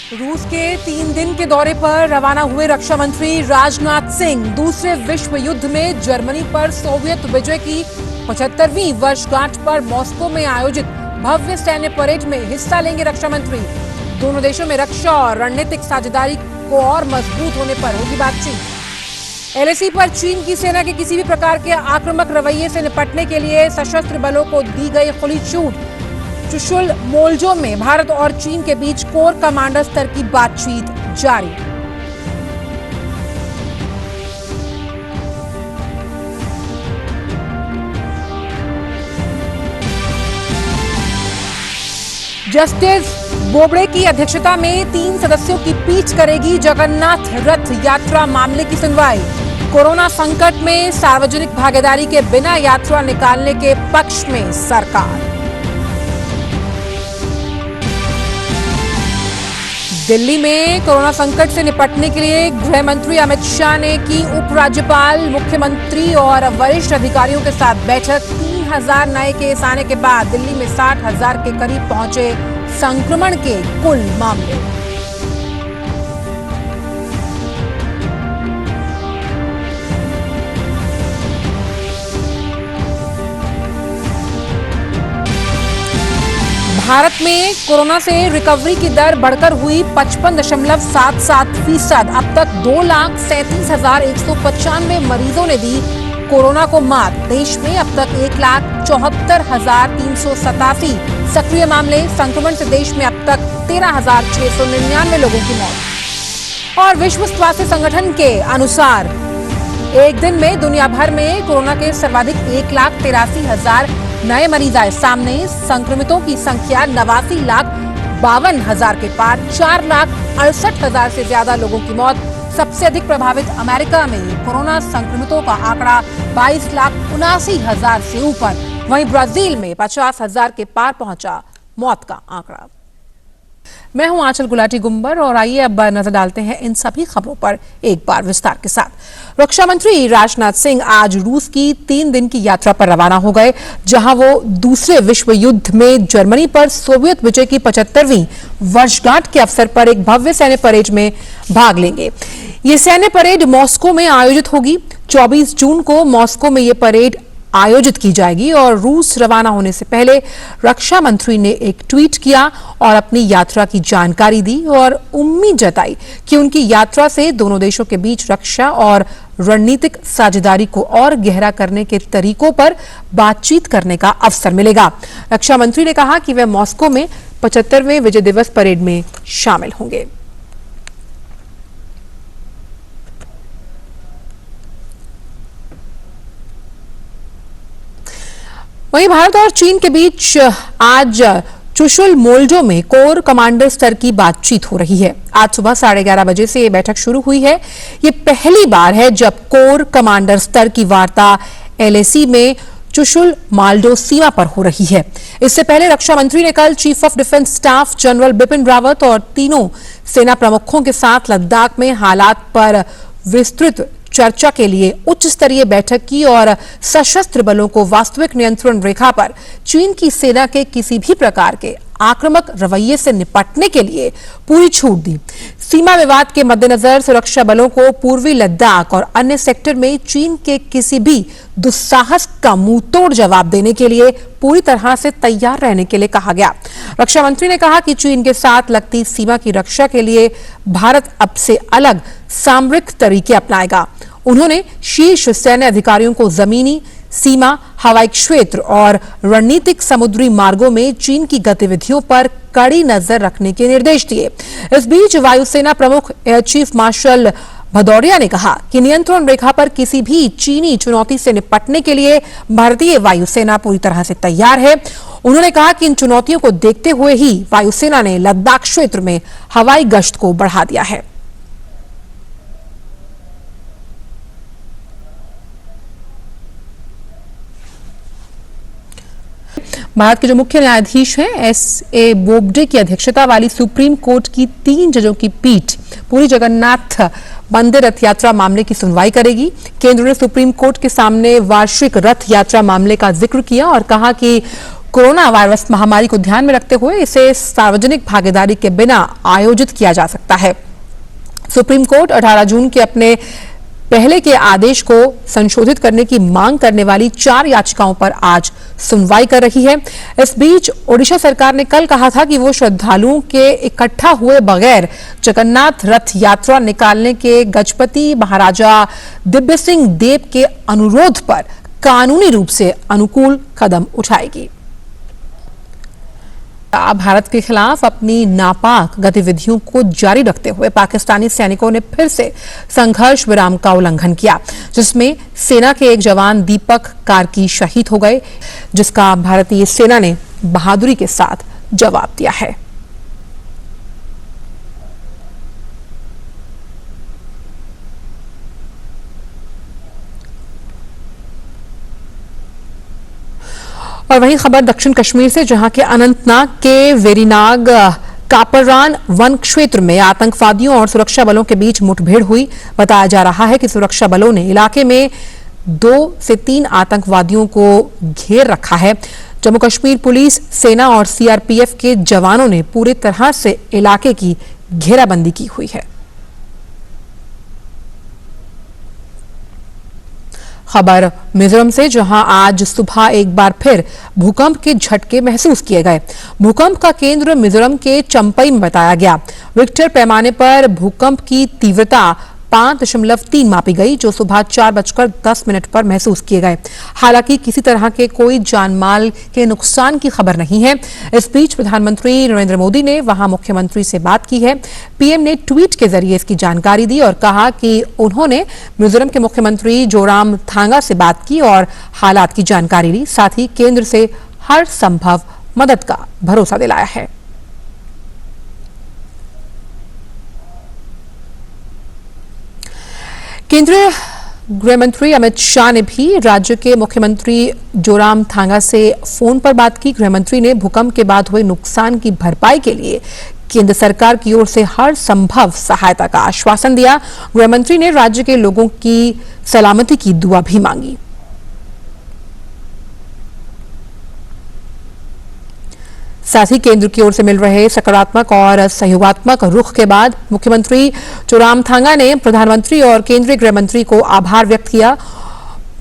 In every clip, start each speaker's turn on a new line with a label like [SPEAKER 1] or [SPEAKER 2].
[SPEAKER 1] रूस के 3 दिन के दौरे पर रवाना हुए रक्षा मंत्री राजनाथ सिंह दूसरे विश्व युद्ध में जर्मनी पर सोवियत विजय की 75वीं वर्षगांठ पर मॉस्को में आयोजित भव्य सैन्य परेड में हिस्सा लेंगे। रक्षा मंत्री दोनों देशों में रक्षा और रणनीतिक साझेदारी को और मजबूत होने पर होगी बातचीत। एलएसी पर चीन की सेना के किसी भी प्रकार के आक्रामक रवैये से निपटने के लिए सशस्त्र बलों को दी गई खुली छूट। चुशुल मोल्जो में भारत और चीन के बीच कोर कमांडर स्तर की बातचीत जारी। जस्टिस बोबड़े की अध्यक्षता में 3 सदस्यों की पीठ करेगी जगन्नाथ रथ यात्रा मामले की सुनवाई। कोरोना संकट में सार्वजनिक भागीदारी के बिना यात्रा निकालने के पक्ष में सरकार। दिल्ली में कोरोना संकट से निपटने के लिए गृह मंत्री अमित शाह ने की उपराज्यपाल, मुख्यमंत्री और वरिष्ठ अधिकारियों के साथ बैठक। 3000 नए केस आने के बाद दिल्ली में 60,000 के करीब पहुंचे संक्रमण के कुल मामले। भारत में कोरोना से रिकवरी की दर बढ़कर हुई 55.77%। अब तक 2,37,195 मरीजों ने दी कोरोना को मात। देश में अब तक 1,74,387 सक्रिय मामले। संक्रमण से देश में अब तक 13,699 लोगों की मौत। और विश्व स्वास्थ्य संगठन के अनुसार एक दिन में दुनिया भर में कोरोना के सर्वाधिक 1,83,000 नए मरीज आए सामने। संक्रमितों की संख्या 89,52,000 के पार। 4,68,000 से ज्यादा लोगों की मौत। सबसे अधिक प्रभावित अमेरिका में कोरोना संक्रमितों का आंकड़ा 22,79,000 से ऊपर। वहीं ब्राजील में 50,000 के पार पहुंचा मौत का आंकड़ा। मैं हूं आंचल गुलाटी गुंबर और आइए अब नजर डालते हैं इन सभी खबरों पर एक बार विस्तार के साथ। रक्षा मंत्री राजनाथ सिंह आज रूस की 3 दिन की यात्रा पर रवाना हो गए, जहां वो दूसरे विश्व युद्ध में जर्मनी पर सोवियत विजय की 75वीं वर्षगांठ के अवसर पर एक भव्य सैन्य परेड में भाग लेंगे। ये सैन्य परेड मॉस्को में आयोजित होगी। 24 जून को मॉस्को में ये परेड आयोजित की जाएगी और रूस रवाना होने से पहले रक्षा मंत्री ने एक ट्वीट किया और अपनी यात्रा की जानकारी दी और उम्मीद जताई कि उनकी यात्रा से दोनों देशों के बीच रक्षा और रणनीतिक साझेदारी को और गहरा करने के तरीकों पर बातचीत करने का अवसर मिलेगा। रक्षा मंत्री ने कहा कि वे मॉस्को में 75वें विजय दिवस परेड में शामिल होंगे। वहीं भारत और चीन के बीच आज चुशुल मोल्जो में कोर कमांडर स्तर की बातचीत हो रही है। आज सुबह 11:30 बजे से ये बैठक शुरू हुई है। ये पहली बार है जब कोर कमांडर स्तर की वार्ता एलएसी में चुशुल मोल्जो सीमा पर हो रही है। इससे पहले रक्षा मंत्री ने कल chief of defence staff general Bipin Rawat और तीनों सेना प्रमुखों के साथ लद्दाख में हालात पर विस्तृत चर्चा के लिए उच्च स्तरीय बैठक की और सशस्त्र बलों को वास्तविक नियंत्रण रेखा पर चीन की सेना के किसी भी प्रकार के आक्रामक रवैये से निपटने के लिए पूरी छूट दी। सीमा विवाद के मद्देनजर सुरक्षा बलों को पूर्वी लद्दाख और अन्य सेक्टर में चीन के किसी भी दुस्साहस का मुंहतोड़ जवाब देने के लिए पूरी तरह से तैयार रहने के लिए कहा गया। रक्षा मंत्री ने कहा कि चीन के साथ लगती सीमा की रक्षा के लिए भारत अब से अलग सामरिक तरीके अपनाएगा। उन्होंने शीर्ष सैन्य अधिकारियों को जमीनी, सीमा, हवाई क्षेत्र और रणनीतिक समुद्री मार्गों में चीन की गतिविधियों पर कड़ी नजर रखने के निर्देश दिए। इस बीच वायुसेना प्रमुख एयर चीफ मार्शल भदौरिया ने कहा कि नियंत्रण रेखा पर किसी भी चीनी चुनौती से निपटने के लिए भारतीय वायुसेना पूरी तरह से तैयार है। उन्होंने कहा कि इन चुनौतियों को देखते हुए ही वायुसेना ने लद्दाख क्षेत्र में हवाई गश्त को बढ़ा दिया है। भारत के जो मुख्य न्यायाधीश हैं एस.ए. बोबडे की अध्यक्षता वाली सुप्रीम कोर्ट की 3 जजों की पीठ पूरी जगन्नाथ मंदिर रथ यात्रा मामले की सुनवाई करेगी। केंद्र ने सुप्रीम कोर्ट के सामने वार्षिक रथ यात्रा मामले का जिक्र किया और कहा कि कोरोना वायरस महामारी को ध्यान में रखते हुए इसे सार्वजनिक भागीदारी के बिना आयोजित किया जा सकता है। सुप्रीम कोर्ट 18 जून के अपने पहले के आदेश को संशोधित करने की मांग करने वाली 4 याचिकाओं पर आज सुनवाई कर रही है। इस बीच ओडिशा सरकार ने कल कहा था कि वो श्रद्धालुओं के इकट्ठा हुए बगैर जगन्नाथ रथ यात्रा निकालने के गजपति महाराजा दिव्य सिंह देव के अनुरोध पर कानूनी रूप से अनुकूल कदम उठाएगी। भारत के खिलाफ अपनी नापाक गतिविधियों को जारी रखते हुए पाकिस्तानी सैनिकों ने फिर से संघर्ष विराम का उल्लंघन किया, जिसमें सेना के एक जवान दीपक कार्की शहीद हो गए, जिसका भारतीय सेना ने बहादुरी के साथ जवाब दिया है। और वहीं खबर दक्षिण कश्मीर से, जहां के अनंतनाग के वेरीनाग कापरान वन क्षेत्र में आतंकवादियों और सुरक्षा बलों के बीच मुठभेड़ हुई। बताया जा रहा है कि सुरक्षा बलों ने इलाके में 2 से 3 आतंकवादियों को घेर रखा है। जम्मू कश्मीर पुलिस, सेना और सीआरपीएफ के जवानों ने पूरी तरह से इलाके की घेराबंदी की हुई है। खबर मिजोरम से, जहां आज सुबह एक बार फिर भूकंप के झटके महसूस किए गए। भूकंप का केंद्र मिजोरम के चंपई में बताया गया। रिक्टर पैमाने पर भूकंप की तीव्रता 5.3 मापी गई, जो सुबह 4:10 पर महसूस किए गए। हालांकि किसी तरह के कोई जानमाल के नुकसान की खबर नहीं है। इस बीच प्रधानमंत्री नरेंद्र मोदी ने वहां मुख्यमंत्री से बात की है। पीएम ने ट्वीट के जरिए इसकी जानकारी दी और कहा कि उन्होंने मिजोरम के मुख्यमंत्री जोराम थांगा से बात की और हालात की जानकारी ली, साथ ही केंद्र से हर संभव मदद का भरोसा दिलाया है। केंद्रीय गृह मंत्री अमित शाह ने भी राज्य के मुख्यमंत्री जोराम थांगा से फोन पर बात की। गृह मंत्री ने भूकंप के बाद हुए नुकसान की भरपाई के लिए केंद्र सरकार की ओर से हर संभव सहायता का आश्वासन दिया। गृह मंत्री ने राज्य के लोगों की सलामती की दुआ भी मांगी। साथ ही केंद्र की ओर से मिल रहे सकारात्मक और सहयोगात्मक रुख के बाद मुख्यमंत्री जोराम थांगा ने प्रधानमंत्री और केंद्रीय गृह मंत्री को आभार व्यक्त किया।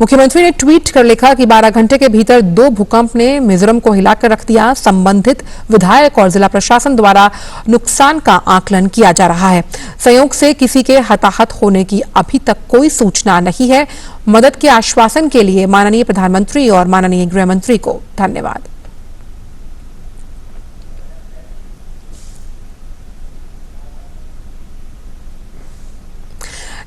[SPEAKER 1] मुख्यमंत्री ने ट्वीट कर लिखा कि 12 घंटे के भीतर 2 भूकंप ने मिजोरम को हिलाकर रख दिया। संबंधित विधायक और जिला प्रशासन द्वारा नुकसान का आकलन किया जा रहा है। संयोग से किसी के हताहत होने की अभी तक कोई सूचना नहीं है। मदद के आश्वासन के लिए माननीय प्रधानमंत्री और माननीय गृह मंत्री को धन्यवाद।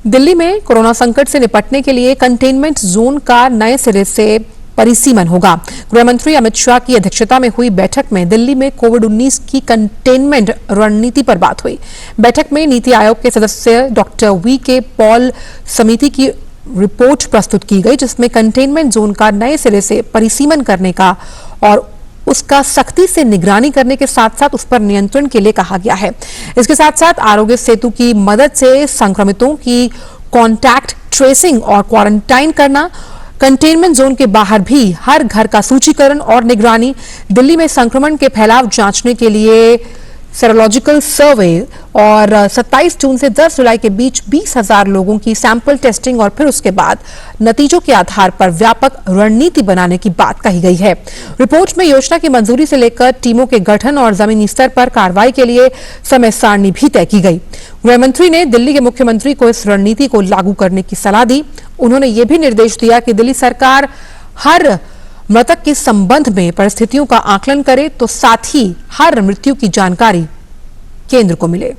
[SPEAKER 1] दिल्ली में कोरोना संकट से निपटने के लिए कंटेनमेंट जोन का नए सिरे से परिसीमन होगा। गृह मंत्री अमित शाह की अध्यक्षता में हुई बैठक में दिल्ली में कोविड-19 की कंटेनमेंट रणनीति पर बात हुई। बैठक में नीति आयोग के सदस्य डॉक्टर वी.के. पॉल समिति की रिपोर्ट प्रस्तुत की गई, जिसमें कंटेनमेंट जोन का नए सिरे से परिसीमन करने का और उसका सख्ती से निगरानी करने के साथ साथ उस पर नियंत्रण के लिए कहा गया है। इसके साथ साथ आरोग्य सेतु की मदद से संक्रमितों की कॉन्टैक्ट ट्रेसिंग और क्वारंटाइन करना, कंटेनमेंट जोन के बाहर भी हर घर का सूचीकरण और निगरानी, दिल्ली में संक्रमण के फैलाव जांचने के लिए सेरोलॉजिकल सर्वे और 27 जून से 10 जुलाई के बीच 20,000 लोगों की सैंपल टेस्टिंग और फिर उसके बाद नतीजों के आधार पर व्यापक रणनीति बनाने की बात कही गई है। रिपोर्ट में योजना की मंजूरी से लेकर टीमों के गठन और जमीनी स्तर पर कार्रवाई के लिए समय सारणी भी तय की गई। गृह मंत्री ने दिल्ली के मुख्यमंत्री को इस रणनीति को लागू करने की सलाह दी। उन्होंने ये भी निर्देश दिया कि दिल्ली सरकार हर मृतक के संबंध में परिस्थितियों का आकलन करे, तो साथ ही हर मृत्यु की जानकारी केंद्र को मिले।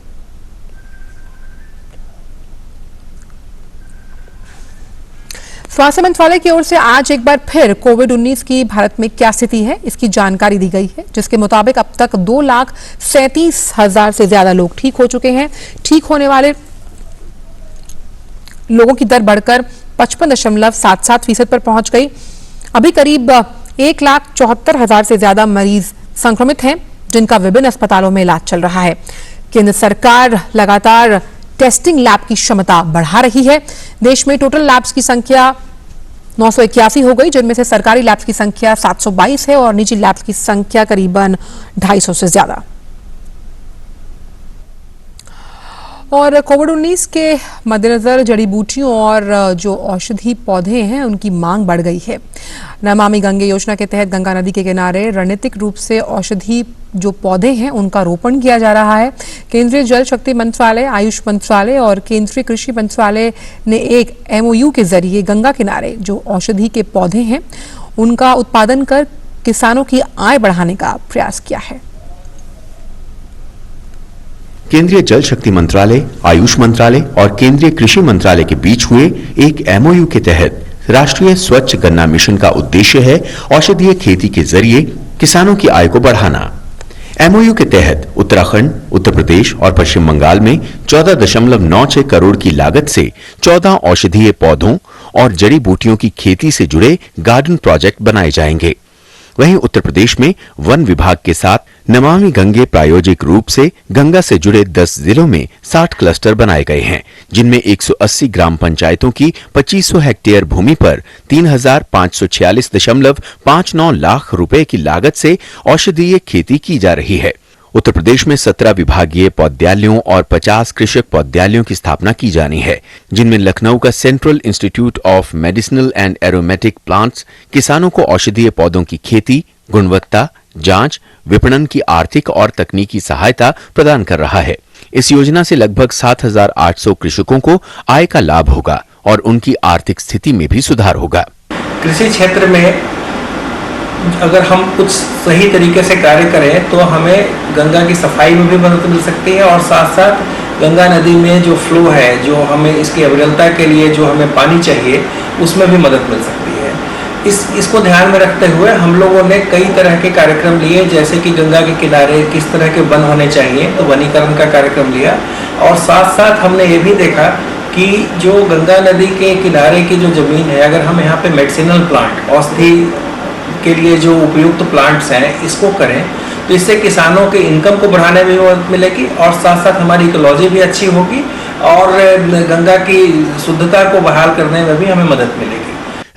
[SPEAKER 1] स्वास्थ्य मंत्रालय की ओर से आज एक बार फिर कोविड-19 की भारत में क्या स्थिति है, इसकी जानकारी दी गई है, जिसके मुताबिक अब तक 2,37,000 से ज्यादा लोग ठीक हो चुके हैं। ठीक होने वाले लोगों की दर बढ़कर 55.77% पर पहुंच गई। अभी करीब 1,74,000 से ज्यादा मरीज संक्रमित हैं, जिनका विभिन्न अस्पतालों में इलाज चल रहा है। केंद्र सरकार लगातार टेस्टिंग लैब की क्षमता बढ़ा रही है। देश में टोटल लैब्स की संख्या 981 हो गई, जिनमें से सरकारी लैब्स की संख्या 722 है और निजी लैब्स की संख्या करीबन 250 से ज्यादा। और कोविड-19 के मद्देनजर जड़ी बूटियों और जो औषधि पौधे हैं उनकी मांग बढ़ गई है। नमामि गंगे योजना के तहत गंगा नदी के किनारे रणनीतिक रूप से औषधि जो पौधे हैं उनका रोपण किया जा रहा है। केंद्रीय जल शक्ति मंत्रालय, आयुष मंत्रालय और केंद्रीय कृषि मंत्रालय ने एक MOU के जरिए गंगा किनारे जो औषधि के पौधे हैं उनका उत्पादन कर किसानों की आय बढ़ाने का प्रयास किया है।
[SPEAKER 2] केंद्रीय जल शक्ति मंत्रालय, आयुष मंत्रालय और केंद्रीय कृषि मंत्रालय के बीच हुए एक MOU के तहत राष्ट्रीय स्वच्छ गन्ना मिशन का उद्देश्य है औषधीय खेती के जरिए किसानों की आय को बढ़ाना। MOU के तहत उत्तराखंड, उत्तर प्रदेश और पश्चिम बंगाल में 14.96 करोड़ की लागत से 14 औषधीय पौधों और जड़ी बूटियों की खेती से जुड़े गार्डन प्रोजेक्ट बनाए जाएंगे। वहीं उत्तर प्रदेश में वन विभाग के साथ नमामि गंगे प्रायोजिक रूप से गंगा से जुड़े 10 जिलों में 60 क्लस्टर बनाए गए हैं, जिनमें 180 ग्राम पंचायतों की 2500 हेक्टेयर भूमि पर 3,546.59 लाख रुपए की लागत से औषधीय खेती की जा रही है। उत्तर प्रदेश में 17 विभागीय पौधयालयों और 50 कृषक पौधयालयों की स्थापना की जानी है, जिनमें लखनऊ का central institute of medicinal and aromatic plants किसानों को औषधीय पौधों की खेती, गुणवत्ता, जांच, विपणन की आर्थिक और तकनीकी सहायता प्रदान कर रहा है। इस योजना से लगभग 7,800 कृषकों को आय का लाभ होगा और उनकी आर्थिक स्थिति में भी सुधार होगा।
[SPEAKER 3] कृषि क्षेत्र में अगर हम कुछ सही तरीके से कार्य करें तो हमें गंगा की सफाई में भी मदद मिल सकती है और साथ साथ गंगा नदी में जो फ्लो है, जो हमें इसकी अविरलता के लिए जो हमें पानी चाहिए, उसमें भी मदद मिल सकती है। इसको ध्यान में रखते हुए हम लोगों ने कई तरह के कार्यक्रम लिए, जैसे कि गंगा के किनारे किस तरह के वन होने चाहिए, तो वनीकरण का कार्यक्रम लिया और साथ साथ हमने ये भी देखा कि जो गंगा नदी के किनारे की जो जमीन है, अगर हम यहाँ पे मेडिसिनल प्लांट, औषधि के लिए जो उपयुक्त प्लांट्स हैं, इसको करें तो इससे किसानों के इनकम को बढ़ाने में मदद मिलेगी और साथ साथ हमारी इकोलॉजी भी अच्छी होगी और गंगा की शुद्धता को बहाल करने में भी हमें मदद मिलेगी।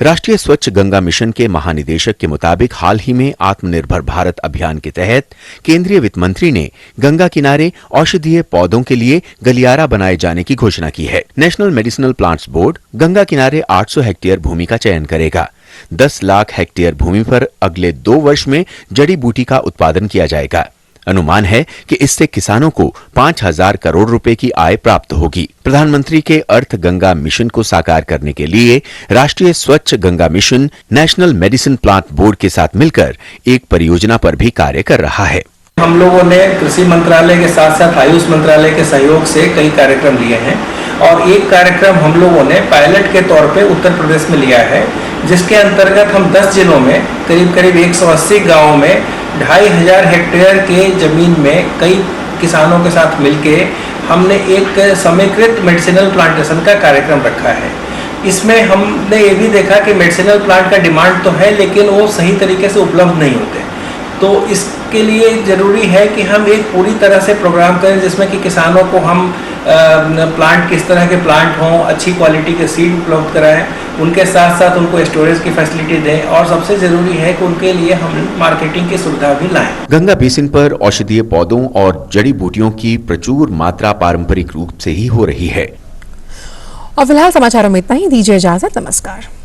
[SPEAKER 2] राष्ट्रीय स्वच्छ गंगा मिशन के महानिदेशक के मुताबिक हाल ही में आत्मनिर्भर भारत अभियान के तहत केंद्रीय वित्त मंत्री ने गंगा किनारे औषधीय पौधों के लिए गलियारा बनाए जाने की घोषणा की है। National medicinal plants board Ganga किनारे 800 हेक्टेयर भूमि का चयन करेगा। 10 लाख हेक्टेयर भूमि पर अगले 2 वर्ष में जड़ी बूटी का उत्पादन किया जाएगा। अनुमान है कि इससे किसानों को 5,000 करोड़ रुपए की आय प्राप्त होगी। प्रधानमंत्री के अर्थ गंगा मिशन को साकार करने के लिए राष्ट्रीय स्वच्छ Ganga mission national medicine plant board के साथ मिलकर एक परियोजना पर भी कार्य कर रहा है।
[SPEAKER 3] हम लोगों ने कृषि मंत्रालय के साथ साथ आयुष मंत्रालय के सहयोग से कई कार्यक्रम लिए हैं और एक कार्यक्रम हम लोगों ने पायलट के तौर पे उत्तर प्रदेश में लिया है, जिसके अंतर्गत हम 10 जिलों में करीब 180 गाँवों में 2,500 हेक्टेयर के जमीन में कई किसानों के साथ मिलके हमने एक समेकित मेडिसिनल प्लांटेशन का कार्यक्रम रखा है। इसमें हमने ये भी देखा कि मेडिसिनल प्लांट का डिमांड तो है, लेकिन वो सही तरीके से उपलब्ध नहीं होते। तो इसके लिए ज़रूरी है कि हम एक पूरी तरह से प्रोग्राम करें जिसमें कि किसानों को हम प्लांट, किस तरह के प्लांट हों, अच्छी क्वालिटी के सीड उपलब्ध कराएं, उनके साथ साथ उनको स्टोरेज की फैसिलिटी दें और सबसे ज़रूरी है कि उनके लिए हम मार्केटिंग की सुविधा भी लाएं।
[SPEAKER 2] गंगा बेसिन पर औषधीय पौधों और जड़ी बूटियों की प्रचुर मात्रा पारंपरिक रूप से ही हो रही है।
[SPEAKER 1] और फिलहाल समाचारों में इतना ही। दीजिए इजाजत। नमस्कार।